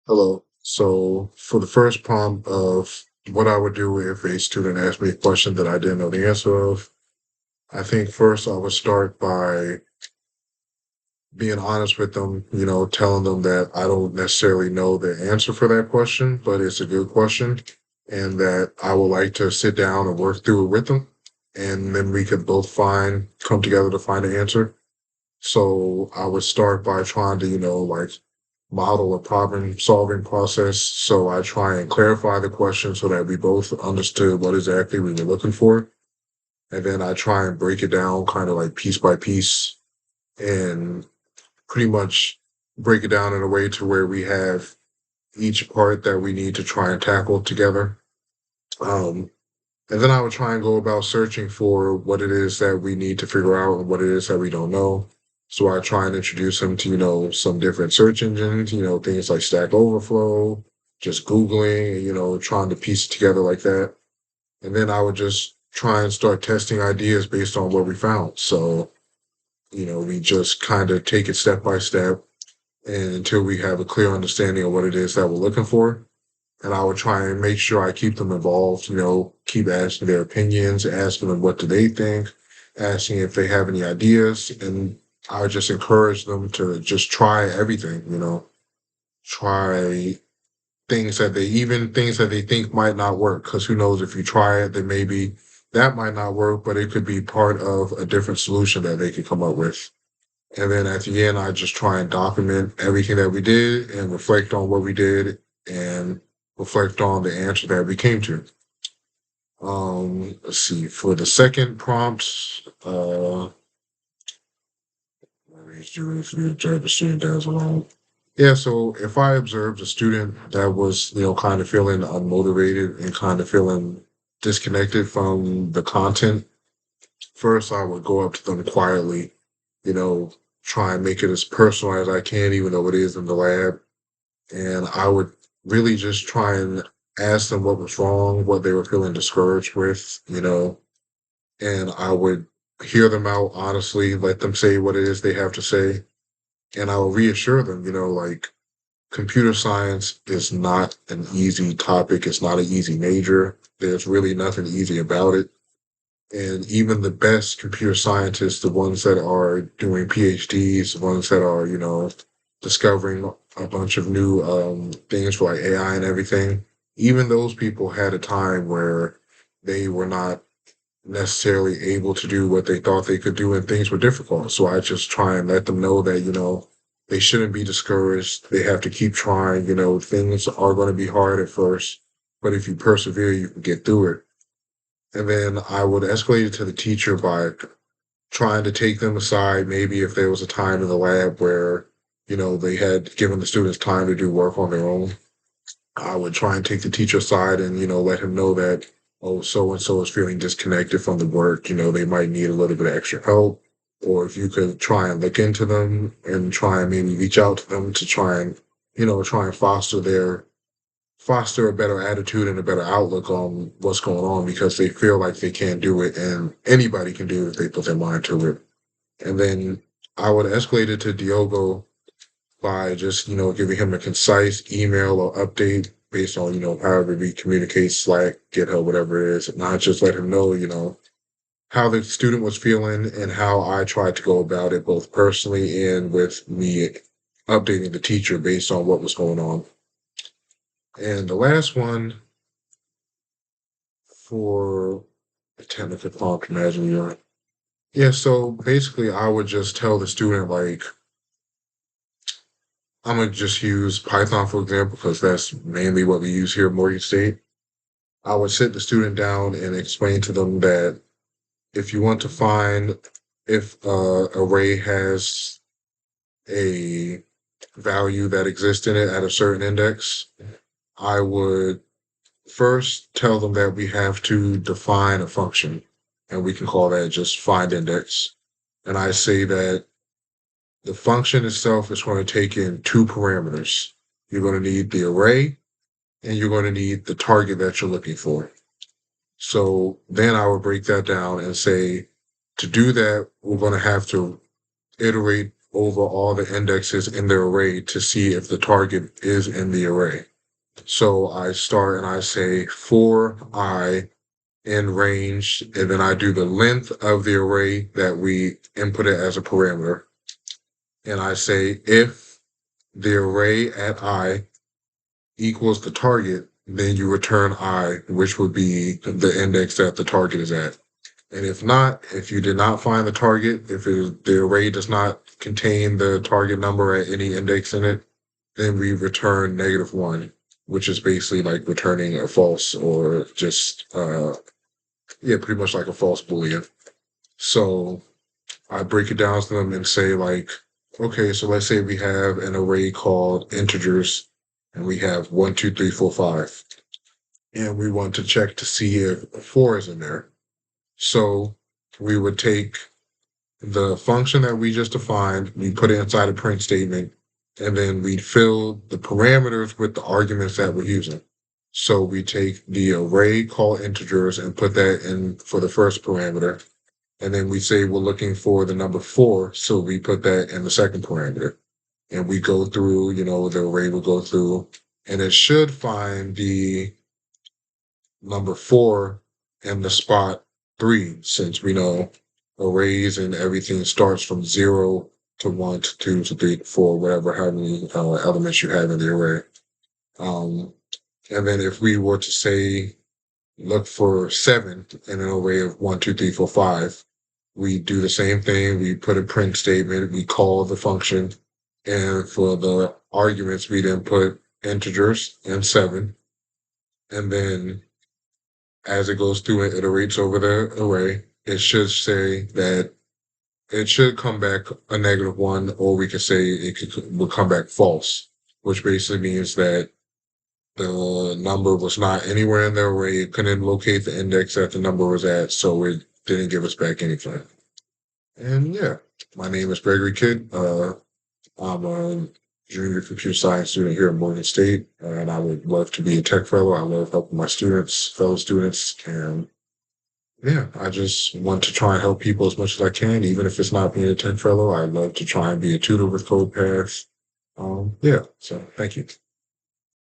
Hello. So for the first prompt of what I would do if a student asked me a question that I didn't know the answer of, I think first I would start by being honest with them, telling them that I don't necessarily know the answer for that question, but it's a good question and that I would like to sit down and work through it with them. And then we could both come together to find an answer. So I would start by trying to, like model a problem solving process. So I try and clarify the question so that we both understood what exactly we were looking for. And then I try and break it down kind of like piece by piece and pretty much break it down in a way to where we have each part that we need to try and tackle together. Um, and then I would try and go about searching for what it is that we need to figure out and what it is that we don't know. So I try and introduce them to, some different search engines, things like Stack Overflow, just Googling, trying to piece it together like that. And then I would just try and start testing ideas based on what we found. So, we just kind of take it step by step and until we have a clear understanding of what it is that we're looking for. And I would try and make sure I keep them involved, keep asking their opinions, asking them what do they think, asking if they have any ideas. And I would just encourage them to just try everything, try things that they think might not work. Because who knows, if you try it, then maybe that might not work, but it could be part of a different solution that they could come up with. And then at the end, I just try and document everything that we did and reflect on what we did and reflect on the answer that we came to. Let's see. For the second prompt, observe a student that was alone. Yeah, so if I observed a student that was, kind of feeling unmotivated and kind of feeling disconnected from the content, first I would go up to them quietly, you know, try and make it as personal as I can, even though it is in the lab. And I would really just try and ask them what was wrong, what they were feeling discouraged with, and I would hear them out honestly, let them say what it is they have to say. And I will reassure them, like computer science is not an easy topic, it's not an easy major. There's really nothing easy about it. And even the best computer scientists, the ones that are doing PhDs, the ones that are, discovering a bunch of new things for like AI and everything, even those people had a time where they were not necessarily able to do what they thought they could do and things were difficult. So I just try and let them know that, they shouldn't be discouraged. They have to keep trying, things are going to be hard at first, but if you persevere, you can get through it. And then I would escalate it to the teacher by trying to take them aside. Maybe if there was a time in the lab where, they had given the students time to do work on their own, I would try and take the teacher aside and, let him know that, oh, so and so is feeling disconnected from the work. They might need a little bit of extra help. Or if you could try and look into them and try and maybe reach out to them to try and, try and foster a better attitude and a better outlook on what's going on because they feel like they can't do it and anybody can do it if they put their mind to it. And then I would escalate it to Diogo by just, giving him a concise email or update based on, however we communicate, Slack, GitHub, whatever it is, and not just let him know, how the student was feeling and how I tried to go about it, both personally and with me updating the teacher based on what was going on. And the last one for a technical prompt, imagine you're. Yeah, so basically, I would just tell the student, like, I'm going to just use Python, for example, because that's mainly what we use here at Morgan State. I would sit the student down and explain to them that if you want to find if array has a value that exists in it at a certain index, I would first tell them that we have to define a function, and we can call that just find index. And I say that the function itself is going to take in two parameters. You're going to need the array, and you're going to need the target that you're looking for. So then I would break that down and say, to do that, we're going to have to iterate over all the indexes in the array to see if the target is in the array. So I start and I say for I in range, and then I do the length of the array that we inputted as a parameter. And I say if the array at I equals the target, then you return I, which would be the index that the target is at. And if not, if you did not find the target, the array does not contain the target number at any index in it, then we return -1, which is basically like returning a false or just, yeah, pretty much like a false Boolean. So I break it down to them and say like, okay, so let's say we have an array called integers and we have 1, 2, 3, 4, 5. And we want to check to see if 4 is in there. So we would take the function that we just defined, we put it inside a print statement, and then we'd fill the parameters with the arguments that we're using. So we take the array called integers and put that in for the first parameter. And then we say we're looking for the number 4, so we put that in the second parameter. And we go through, the array will go through, and it should find the number 4 in the spot 3, since we know arrays and everything starts from 0 to 1 to 2 to 3 to 4, whatever, how many elements you have in the array. And then if we were to say, look for 7 in an array of 1, 2, 3, 4, 5, we do the same thing. We put a print statement, we call the function, and for the arguments, we then put integers and 7. And then as it goes through and iterates over the array, it should say that it should come back a -1, or we could say will come back false, which basically means that the number was not anywhere in the array. It couldn't locate the index that the number was at, so it didn't give us back anything. And yeah, my name is Gregory Kidd. I'm a junior computer science student here at Morgan State, and I would love to be a tech fellow. I love helping my fellow students, and yeah, I just want to try and help people as much as I can, even if it's not being a tech fellow. I'd love to try and be a tutor with CodePath. Yeah, so thank you.